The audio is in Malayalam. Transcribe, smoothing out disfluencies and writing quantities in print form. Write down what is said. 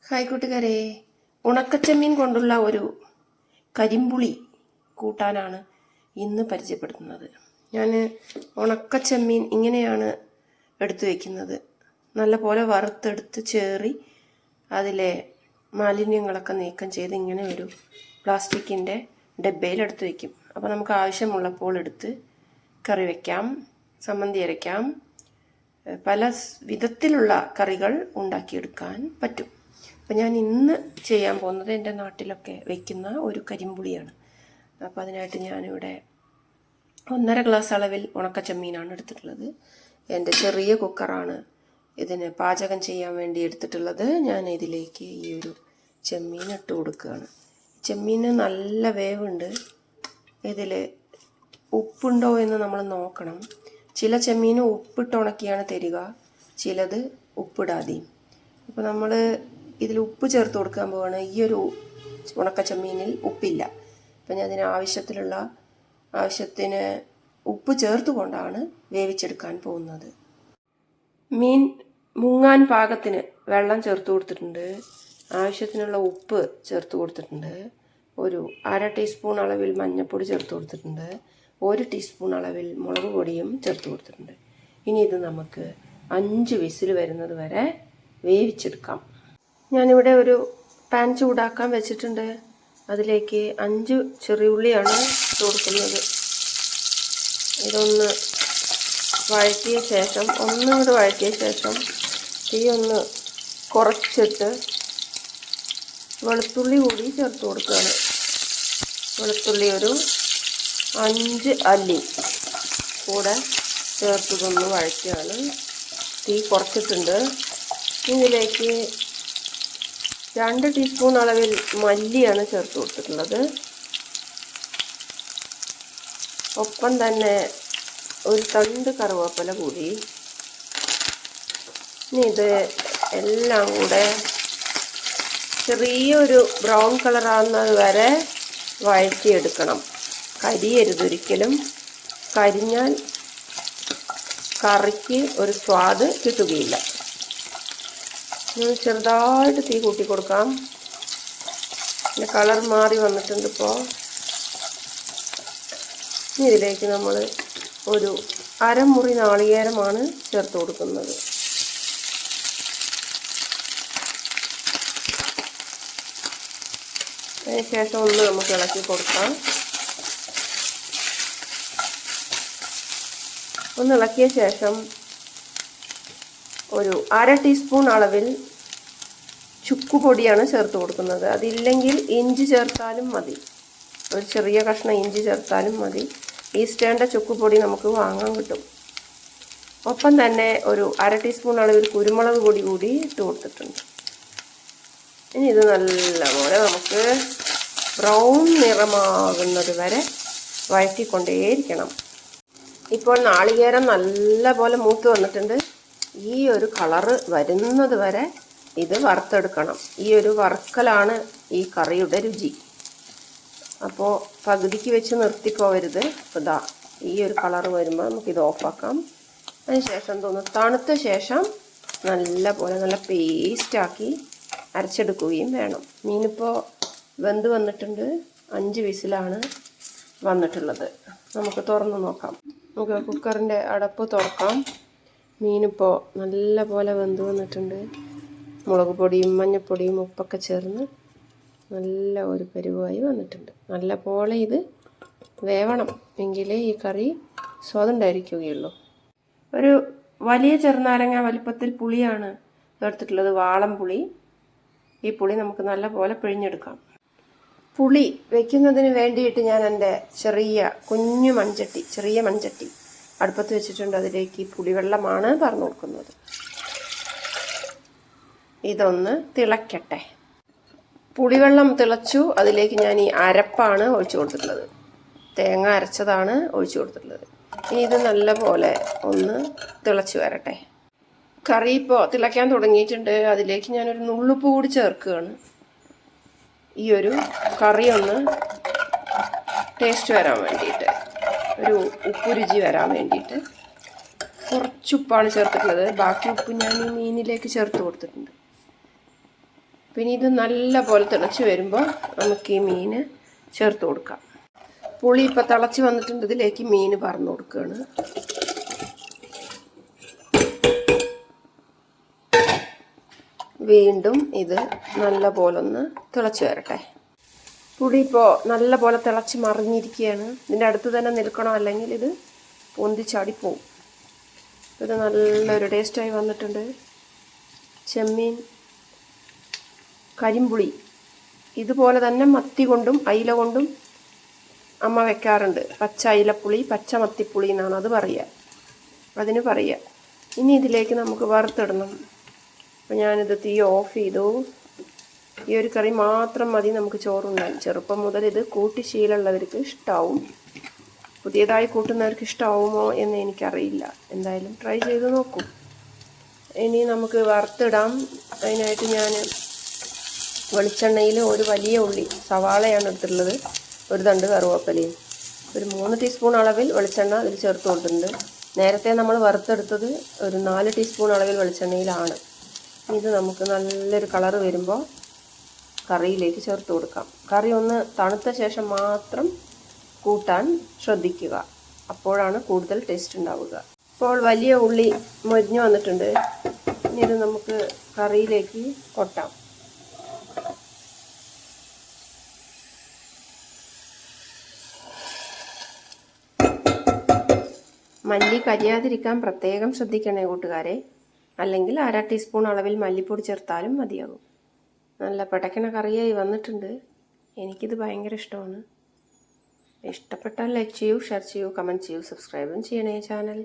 ഹായ് കൂട്ടുകാരെ, ഉണക്കച്ചെമ്മീൻ കൊണ്ടുള്ള ഒരു കരിമ്പുളി കൂട്ടാനാണ് ഇന്ന് പരിചയപ്പെടുത്തുന്നത്. ഞാൻ ഉണക്കച്ചെമ്മീൻ ഇങ്ങനെയാണ് എടുത്തു വയ്ക്കുന്നത്. നല്ല പോലെ വറുത്തെടുത്ത് ചേറി അതിലെ മാലിന്യങ്ങളൊക്കെ നീക്കം ചെയ്ത് ഇങ്ങനെ ഒരു പ്ലാസ്റ്റിക്കിൻ്റെ ഡബ്ബയിൽ എടുത്ത് വയ്ക്കും. അപ്പോൾ നമുക്ക് ആവശ്യമുള്ളപ്പോൾ എടുത്ത് കറി വയ്ക്കാം, ചമ്മന്തി അരയ്ക്കാം, പല വിധത്തിലുള്ള കറികൾ ഉണ്ടാക്കിയെടുക്കാൻ പറ്റും. അപ്പം ഞാൻ ഇന്ന് ചെയ്യാൻ പോകുന്നത് എൻ്റെ നാട്ടിലൊക്കെ വയ്ക്കുന്ന ഒരു കരിമ്പുളിയാണ്. അപ്പോൾ അതിനായിട്ട് ഞാനിവിടെ 1.5 ഗ്ലാസ് അളവിൽ ഉണക്കച്ചെമ്മീനാണ് എടുത്തിട്ടുള്ളത്. എൻ്റെ ചെറിയ കുക്കറാണ് ഇതിന് പാചകം ചെയ്യാൻ വേണ്ടി എടുത്തിട്ടുള്ളത്. ഞാൻ ഇതിലേക്ക് ഈ ഒരു ചെമ്മീൻ ഇട്ട് കൊടുക്കുകയാണ്. ചെമ്മീന് നല്ല വേവുണ്ട്. ഇതിൽ ഉപ്പുണ്ടോ എന്ന് നമ്മൾ നോക്കണം. ചില ചെമ്മീൻ ഉപ്പിട്ട് ഉണക്കിയാണ് തരിക, ചിലത് ഉപ്പിടാതെയും. അപ്പോൾ നമ്മൾ ഇതിൽ ഉപ്പ് ചേർത്ത് കൊടുക്കാൻ പോവാണ്. ഈ ഒരു ഉണക്കച്ചെമ്മീനിൽ ഉപ്പില്ല. അപ്പം ഞാൻ അതിന് ആവശ്യത്തിന് ഉപ്പ് ചേർത്തുകൊണ്ടാണ് വേവിച്ചെടുക്കാൻ പോകുന്നത്. മീൻ മുങ്ങാൻ പാകത്തിന് വെള്ളം ചേർത്ത് കൊടുത്തിട്ടുണ്ട്. ആവശ്യത്തിനുള്ള ഉപ്പ് ചേർത്ത് കൊടുത്തിട്ടുണ്ട്. ഒരു 1/2 ടീസ്പൂൺ അളവിൽ മഞ്ഞൾപ്പൊടി ചേർത്ത് കൊടുത്തിട്ടുണ്ട്. 1 ടീസ്പൂൺ അളവിൽ മുളക് പൊടിയും ചേർത്ത് കൊടുത്തിട്ടുണ്ട്. ഇനി ഇത് നമുക്ക് 5 വിസിൽ വരുന്നത് വരെ വേവിച്ചെടുക്കാം. ഞാനിവിടെ ഒരു പാൻ ചൂടാക്കാൻ വെച്ചിട്ടുണ്ട്. അതിലേക്ക് 5 ചെറിയുള്ളിയാണ് ഇട്ട് കൊടുക്കുന്നത്. ഇതൊന്ന് വഴറ്റിയ ശേഷം തീ ഒന്ന് കുറച്ചിട്ട് വെളുത്തുള്ളി കൂടി ചേർത്ത് കൊടുക്കുകയാണ്. വെളുത്തുള്ളി ഒരു 5 അല്ലി കൂടെ ചേർത്തതൊന്ന് വഴറ്റുകയാണ്. തീ കുറച്ചിട്ടുണ്ട്. ഇതിലേക്ക് 2 ടീസ്പൂൺ അളവിൽ മല്ലിയാണ് ചേർത്ത് കൊടുത്തിട്ടുള്ളത്. ഒപ്പം തന്നെ ഒരു തണ്ട് കറുവേപ്പില കൂടി. ഇനി ഇത് എല്ലാം കൂടെ ചെറിയൊരു ബ്രൗൺ കളറാകുന്നത് വരെ വഴറ്റിയെടുക്കണം. കരിയരുതൊരിക്കലും. കരിഞ്ഞാൽ കറിക്ക് ഒരു സ്വാദ് കിട്ടുകയില്ല. ചെറുതായിട്ട് തീ കൂട്ടി കൊടുക്കാം. പിന്നെ കളർ മാറി വന്നിട്ടുണ്ട്. ഇപ്പോൾ ഇതിലേക്ക് നമ്മൾ ഒരു അരമുറി നാളികേരമാണ് ചേർത്ത് കൊടുക്കുന്നത്. അതിനുശേഷം ഒന്ന് നമുക്ക് ഇളക്കി കൊടുക്കാം. ഒന്ന് ഇളക്കിയ ശേഷം ഒരു 1/2 ടീസ്പൂൺ അളവിൽ ചുക്കുപൊടിയാണ് ചേർത്ത് കൊടുക്കുന്നത്. അതില്ലെങ്കിൽ ഇഞ്ചി ചേർത്താലും മതി. ഒരു ചെറിയ കഷ്ണം ഇഞ്ചി ചേർത്താലും മതി. ഈസ്റ്റേണിൻ്റെ ചുക്കുപൊടി നമുക്ക് വാങ്ങാൻ കിട്ടും. ഒപ്പം തന്നെ ഒരു 1/2 ടീസ്പൂൺ അളവിൽ കുരുമുളക് പൊടി കൂടി ഇട്ട് കൊടുത്തിട്ടുണ്ട്. ഇനി ഇത് നല്ലപോലെ നമുക്ക് ബ്രൗൺ നിറമാകുന്നത് വരെ വഴറ്റിക്കൊണ്ടേയിരിക്കണം. ഇപ്പോൾ നാളികേരം നല്ലപോലെ മൂത്ത് വന്നിട്ടുണ്ട്. ഈ ഒരു കളറ് വരുന്നത് വരെ ഇത് വറുത്തെടുക്കണം. ഈ ഒരു വറുക്കലാണ് ഈ കറിയുടെ രുചി. അപ്പോൾ പകുതിക്ക് വെച്ച് നിർത്തിപ്പോവരുത്. ഇതാ ഈ ഒരു കളറ് വരുമ്പോൾ നമുക്കിത് ഓഫാക്കാം. അതിനുശേഷം തണുത്ത ശേഷം നല്ല പേസ്റ്റാക്കി അരച്ചെടുക്കുകയും വേണം. മീനിപ്പോൾ വെന്ത് വന്നിട്ടുണ്ട്. 5 വിസിലാണ് വന്നിട്ടുള്ളത്. നമുക്ക് തുറന്ന് നോക്കാം. നമുക്ക് കുക്കറിൻ്റെ അടപ്പ് തുറക്കാം. മീനിപ്പോൾ നല്ല പോലെ വെന്ത് വന്നിട്ടുണ്ട്. മുളക് പൊടിയും മഞ്ഞൾപ്പൊടിയും ഉപ്പൊക്കെ ചേർന്ന് നല്ല ഒരു പരുവായി വന്നിട്ടുണ്ട്. നല്ല പോലെ ഇത് വേവണം, എങ്കിലേ ഈ കറി സ്വാദുണ്ടായിരിക്കുകയുള്ളൂ. ഒരു വലിയ ചെറുനാരങ്ങ വലിപ്പത്തിൽ പുളിയാണ് ചേർത്തിട്ടുള്ളത്, വാളം പുളി. ഈ പുളി നമുക്ക് നല്ല പോലെ പിഴിഞ്ഞെടുക്കാം. പുളി വയ്ക്കുന്നതിന് വേണ്ടിയിട്ട് ഞാൻ എൻ്റെ ചെറിയ മൺചട്ടി അടുപ്പത്ത് വെച്ചിട്ടുണ്ട്. അതിലേക്ക് പുളിവെള്ളമാണ് പറഞ്ഞു കൊടുക്കുന്നത്. ഇതൊന്ന് തിളക്കട്ടെ. പുളിവെള്ളം തിളച്ചു. അതിലേക്ക് ഞാൻ ഈ അരപ്പാണ് ഒഴിച്ചു കൊടുത്തിട്ടുള്ളത്. തേങ്ങ അരച്ചതാണ് ഒഴിച്ചു കൊടുത്തിട്ടുള്ളത്. ഇനി ഇത് നല്ല പോലെ ഒന്ന് തിളച്ച് വരട്ടെ. കറി ഇപ്പോൾ തിളയ്ക്കാൻ തുടങ്ങിയിട്ടുണ്ട്. അതിലേക്ക് ഞാനൊരു നുള്ളുപ്പ് കൂടി ചേർക്കുകയാണ്. ഈ ഒരു കറി ഒന്ന് ടേസ്റ്റ് വരാൻ വേണ്ടിയിട്ട്, ഒരു ഉപ്പ് രുചി വരാൻ വേണ്ടിയിട്ട് കുറച്ചുപ്പാണ് ചേർത്തിട്ടുള്ളത്. ബാക്കി ഉപ്പ് ഞാൻ ഈ മീനിലേക്ക് ചേർത്ത് കൊടുത്തിട്ടുണ്ട്. പിന്നെ ഇത് നല്ല പോലെ തിളച്ച് വരുമ്പോൾ നമുക്ക് ഈ മീൻ ചേർത്ത് കൊടുക്കാം. പുളി ഇപ്പോൾ തിളച്ച് വന്നിട്ടുണ്ട്. ഇതിലേക്ക് മീൻ പറന്ന് കൊടുക്കുകയാണ്. വീണ്ടും ഇത് നല്ല പോലെ ഒന്ന് തിളച്ച് വരട്ടെ. പുളി ഇപ്പോൾ നല്ല പോലെ തിളച്ച് മറിഞ്ഞിരിക്കുകയാണ്. ഇതിൻ്റെ അടുത്ത് തന്നെ നിൽക്കണം, അല്ലെങ്കിൽ ഇത് പൊന്തിച്ചാടിപ്പോവും. ഇത് നല്ലൊരു ടേസ്റ്റായി വന്നിട്ടുണ്ട്. ചെമ്മീൻ കരിമ്പുളി ഇതുപോലെ തന്നെ മത്തി കൊണ്ടും അയില കൊണ്ടും അമ്മ വെക്കാറുണ്ട്. പച്ച അയിലപ്പുളി, പച്ച മത്തിപ്പുളി എന്നാണ് അത് പറയുക, അതിന് പറയുക. ഇനി ഇതിലേക്ക് നമുക്ക് വറുത്തിടണം. അപ്പോൾ ഞാനിത് തീ ഓഫ് ചെയ്തു. ഈ ഒരു കറി മാത്രം മതി നമുക്ക് ചോറുണ്ടാൻ. ചെറുപ്പം മുതൽ ഇത് കൂട്ടി ശീലമുള്ളവർക്ക് ഇഷ്ടമാവും. പുതിയതായി കൂട്ടുന്നവർക്ക് ഇഷ്ടമാവുമോ എന്ന് എനിക്കറിയില്ല. എന്തായാലും ട്രൈ ചെയ്ത് നോക്കും. ഇനി നമുക്ക് വറുത്തിടാം. അതിനായിട്ട് ഞാൻ വെളിച്ചെണ്ണയിൽ ഒരു വലിയ ഉള്ളി, സവാളയാണ് എടുത്തിട്ടുള്ളത്, ഒരു തണ്ട് കറുവേപ്പിലയും, ഒരു 3 ടീസ്പൂൺ അളവിൽ വെളിച്ചെണ്ണ അതിൽ ചേർത്ത് കൊടുത്തിട്ടുണ്ട്. നേരത്തെ നമ്മൾ വറുത്തെടുത്തത് ഒരു 4 ടീസ്പൂൺ അളവിൽ വെളിച്ചെണ്ണയിലാണ്. ഇത് നമുക്ക് നല്ലൊരു കളറ് വരുമ്പോൾ കറിയിലേക്ക് ചേർത്ത് കൊടുക്കാം. കറി ഒന്ന് തണുത്ത ശേഷം മാത്രം കൂട്ടാൻ ശ്രദ്ധിക്കുക, അപ്പോഴാണ് കൂടുതൽ ടേസ്റ്റ് ഉണ്ടാവുക. ഇപ്പോൾ വലിയ ഉള്ളി മൊരിഞ്ഞു വന്നിട്ടുണ്ട്. ഇനി ഇത് നമുക്ക് കറിയിലേക്ക് കൊട്ടാം. മല്ലി കരിയാതിരിക്കാൻ പ്രത്യേകം ശ്രദ്ധിക്കണേ കൂട്ടുകാരെ, അല്ലെങ്കിൽ 1/2 ടീസ്പൂൺ അളവിൽ മല്ലിപ്പൊടി ചേർത്താലും മതിയാകും. നല്ല പടക്കണ കറിയായി വന്നിട്ടുണ്ട്. എനിക്കിത് ഭയങ്കര ഇഷ്ടമാണ്. ഇഷ്ടപ്പെട്ടാൽ ലൈക്ക് ചെയ്യൂ, ഷെയർ ചെയ്യൂ, കമൻറ്റ് ചെയ്യൂ, സബ്സ്ക്രൈബും ചെയ്യണേ ചാനൽ.